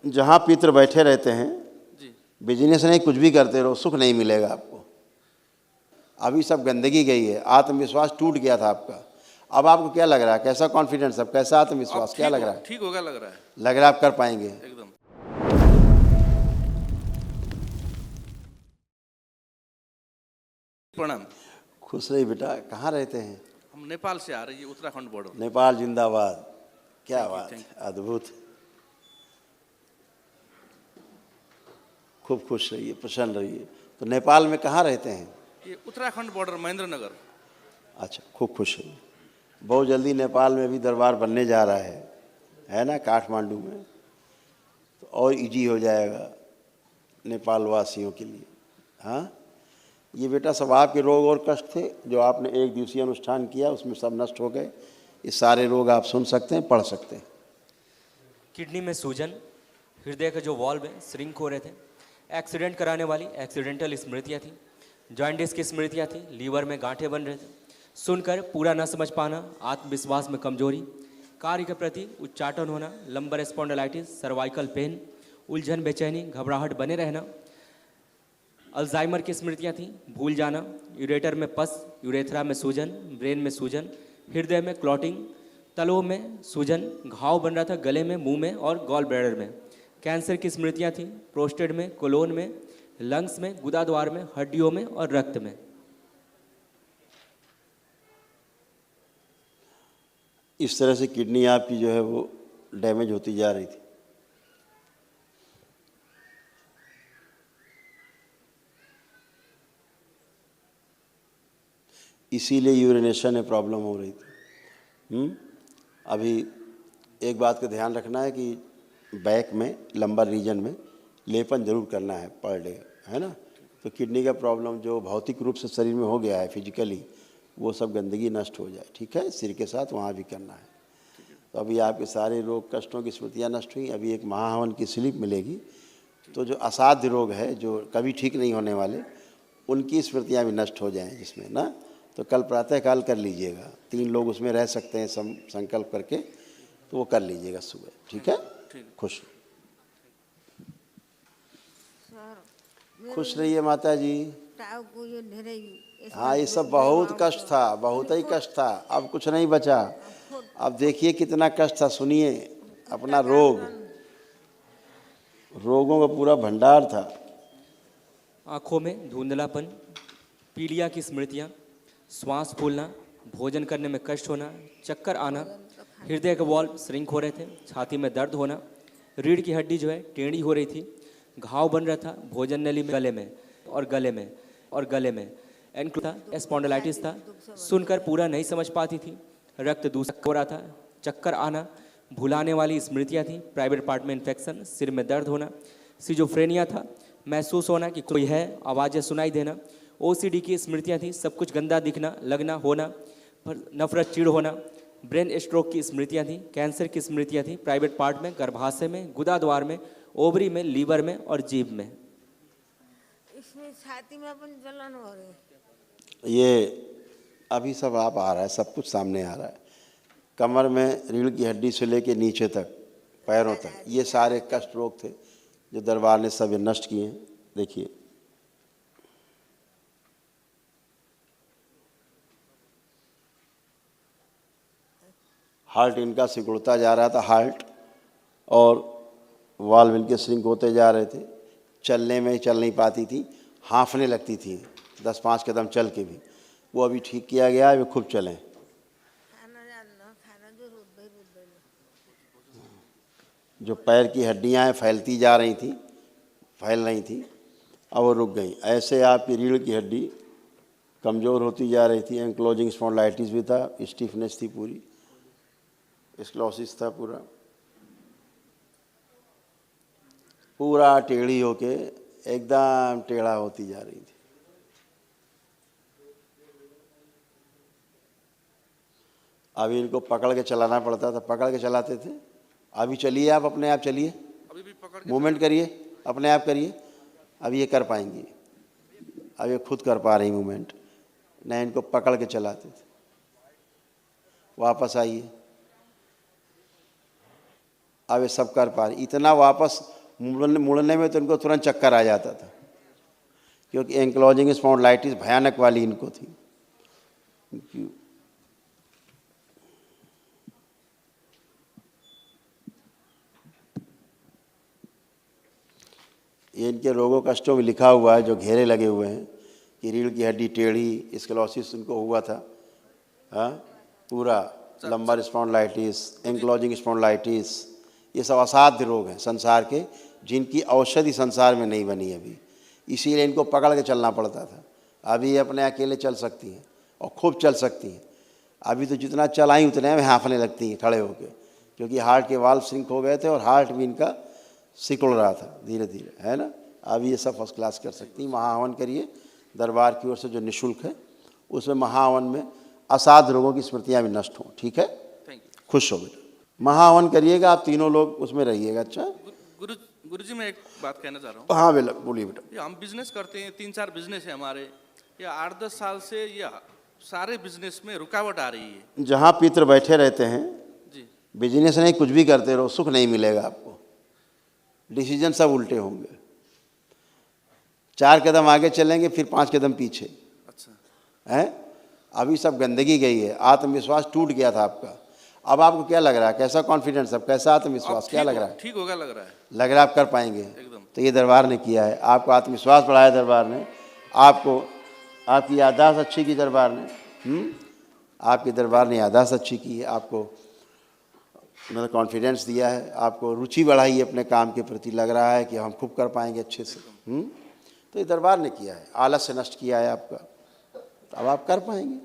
जहाँ पितर बैठे रहते हैं, जी। बिजनेस नहीं कुछ भी करते रहो, सुख नहीं मिलेगा आपको। अभी सब गंदगी गई है, आत्मविश्वास टूट गया था आपका। अब आपको क्या लग रहा है, कैसा कॉन्फिडेंस, अब कैसा आत्मविश्वास, क्या लग रहा है? ठीक होगा लग रहा है लग रहा है आप कर पाएंगे। एकदम। प्रणाम। खुश रही बेटा। कहाँ रहते हैं? हम नेपाल से आ रही है, उत्तराखंड बॉर्डर। नेपाल जिंदाबाद। क्या Thank you, बात thank है, अद्भुत। खूब खुश रहिए, प्रसन्न रहिए। तो नेपाल में कहाँ रहते हैं? ये उत्तराखंड बॉर्डर, महेंद्र नगर। अच्छा, खूब खुश रहिए। बहुत जल्दी नेपाल में भी दरबार बनने जा रहा है ना, काठमांडू में। तो और इजी हो जाएगा नेपाल वासियों के लिए। हाँ, ये बेटा सब आपके रोग और कष्ट थे जो आपने एक दिवसीय अनुष्ठान किया, उसमें सब नष्ट हो गए। ये सारे रोग आप सुन सकते हैं, पढ़ सकते हैं। किडनी में सूजन, हृदय का जो वॉल्व है श्रिंक हो रहे थे, एक्सीडेंट कराने वाली एक्सीडेंटल स्मृतियाँ थी, जॉइंटिस की स्मृतियाँ थी, लीवर में गांठें बन रहे थे, सुनकर पूरा न समझ पाना, आत्मविश्वास में कमजोरी, कार्य के प्रति उच्चाटन होना, लंबर स्पॉन्डिलाइटिस, सर्वाइकल पेन, उलझन, बेचैनी, घबराहट बने रहना, अल्जाइमर की स्मृतियाँ थी, भूल जाना, यूरेटर में पस, यूरेथ्रा में सूजन, ब्रेन में सूजन, हृदय में क्लॉटिंग, तलों में सूजन, घाव बन रहा था गले में, मुंह में और गॉल ब्लैडर में, कैंसर की स्मृतियाँ थी, प्रोस्टेट में, कोलोन में, लंग्स में, गुदाद्वार में, हड्डियों में और रक्त में। इस तरह से किडनी आपकी जो है वो डैमेज होती जा रही थी। इसीलिए यूरिनेशन में प्रॉब्लम हो रही थी। अभी एक बात का ध्यान रखना है कि बैक में, लंबर रीजन में लेपन जरूर करना है पर डे, है ना। तो किडनी का प्रॉब्लम जो भौतिक रूप से शरीर में हो गया है फिजिकली, वो सब गंदगी नष्ट हो जाए, ठीक है। सिर के साथ वहाँ भी करना है। तो अभी आपके सारे रोग कष्टों की स्मृतियाँ नष्ट हुई। अभी एक महाहवन की स्लिप मिलेगी, तो जो असाध्य रोग है, जो कभी ठीक नहीं होने वाले, उनकी स्मृतियाँ भी नष्ट हो जाएं जिसमें ना। तो कल प्रातःकाल कर लीजिएगा, 3 लोग उसमें रह सकते हैं संकल्प करके, तो वो कर लीजिएगा सुबह, ठीक है। खुश खुश रहिए माता जी। हाँ, ये सब बहुत कष्ट था, बहुत ही कष्ट था, अब कुछ नहीं बचा। अब देखिए कितना कष्ट था, सुनिए अपना रोगों का पूरा भंडार था। आँखों में धुंधलापन, पीलिया की स्मृतियाँ, श्वास फूलना, भोजन करने में कष्ट होना, चक्कर आना, हृदय के वॉल्व श्रिंक हो रहे थे, छाती में दर्द होना, रीढ़ की हड्डी जो है टेढ़ी हो रही थी, घाव बन रहा था भोजन नली में, गले में स्पॉन्डिलाइटिस था, सुनकर पूरा नहीं समझ पाती थी, रक्त दूषित हो रहा था, चक्कर आना, भुलाने वाली स्मृतियाँ थी, प्राइवेट पार्ट में इन्फेक्शन, सिर में दर्द होना, सिजोफ्रेनिया था, महसूस होना कि कोई है, आवाज़ें सुनाई देना, ओसीडी की स्मृतियाँ थी, सब कुछ गंदा दिखना, लगना, होना, नफरत, चिढ़ होना, ब्रेन स्ट्रोक की स्मृतियाँ थी, कैंसर की स्मृतियाँ थी, प्राइवेट पार्ट में, गर्भाशय में, गुदाद्वार में, ओवरी में, लीवर में और जीभ में। इसमें छाती में अपन जलन हो रही है। ये अभी सब आप आ रहा है, सब कुछ सामने आ रहा है। कमर में रीढ़ की हड्डी से लेके नीचे तक, पैरों तक, ये सारे कष्ट रोग थे जो दरबार ने सब नष्ट किए हैं। देखिए हार्ट इनका सिकुड़ता जा रहा था, हार्ट और वाल्व इनके श्रिंक होते जा रहे थे, चलने में चल नहीं पाती थी, हाँफने लगती थी 10-5 कदम चल के भी। वो अभी ठीक किया गया है, वे खूब चलें। जो पैर की हड्डियां हैं फैलती जा रही थी, फैल रही थी, अब वो रुक गई। ऐसे आपकी रीढ़ की हड्डी कमज़ोर होती जा रही थी, एंक्लोजिंग स्पॉन्डिलाइटिस भी था, स्टिफनेस थी पूरी, स्क्लोसिस था पूरा टेढ़ी होके एकदम टेढ़ा होती जा रही थी। अभी इनको पकड़ के चलाना पड़ता था, पकड़ के चलाते थे। अभी चलिए, आप अपने आप चलिए, मूवमेंट करिए, अपने आप करिए, अब ये कर पाएंगी, अब ये खुद कर पा रही मूवमेंट, नहीं इनको पकड़ के चलाते थे। वापस आइए, अब ये सब कर पा रहे। इतना वापस मुड़ने में तो इनको तुरंत चक्कर आ जाता था, क्योंकि एंक्लोजिंग स्पॉन्डिलाइटिस भयानक वाली इनको थी। ये इनके रोगों कष्टों में लिखा हुआ है, जो घेरे लगे हुए हैं कि रीढ़ की हड्डी टेढ़ी, स्क्लेरोसिस इनको हुआ था, हाँ, पूरा लंबर स्पॉन्डिलाइटिस, एंक्लोजिंग स्पॉन्डिलाइटिस, ये सब असाध्य रोग हैं संसार के, जिनकी औषधि संसार में नहीं बनी अभी, इसीलिए इनको पकड़ के चलना पड़ता था। अभी ये अपने अकेले चल सकती हैं और खूब चल सकती हैं। अभी तो जितना चलाई उतने में हाँफने लगती हैं खड़े होकर, क्योंकि हार्ट के वाल्व श्रिंक हो गए थे और हार्ट भी इनका सिकुड़ रहा था धीरे धीरे, है ना। अभी ये सब फर्स्ट क्लास कर सकती हैं। महाहवन करिए दरबार की ओर से जो निःशुल्क है, उसमें महाहवन में असाध्य रोगों की स्मृतियाँ भी नष्ट हों। ठीक है, थैंक यू। खुश हो बेटा। महाहवन करिएगा, आप तीनों लोग उसमें रहिएगा। अच्छा गुरुजी मैं एक बात कहना चाह रहा हूँ। हाँ बेटा, बोलिए बेटा। ये हम बिजनेस करते हैं, 3-4 बिजनेस है हमारे, ये 8-10 साल से ये सारे बिजनेस में रुकावट आ रही है। जहाँ पितर बैठे रहते हैं, जी बिजनेस नहीं कुछ भी करते रहो, सुख नहीं मिलेगा आपको, डिसीजन सब उल्टे होंगे। 4 कदम आगे चलेंगे, फिर 5 कदम पीछे। अच्छा है, अभी सब गंदगी गई है, आत्मविश्वास टूट गया था आपका। अब आपको क्या लग रहा है, कैसा कॉन्फिडेंस, अब कैसा आत्मविश्वास, क्या लग रहा है? ठीक होगा लग रहा है। लग रहा है आप कर पाएंगे एकदम। तो ये दरबार ने किया है, आपको आत्मविश्वास बढ़ाया दरबार ने, आपको आपकी याददाश्त अच्छी की दरबार ने, आपके दरबार ने याददाश्त अच्छी की है, आपको मतलब कॉन्फिडेंस दिया है, आपको रुचि बढ़ाई है अपने काम के प्रति, लग रहा है कि हम खूब कर पाएंगे अच्छे से। तो ये दरबार ने किया है, आलस से नष्ट किया है आपका, तो अब आप कर पाएंगे।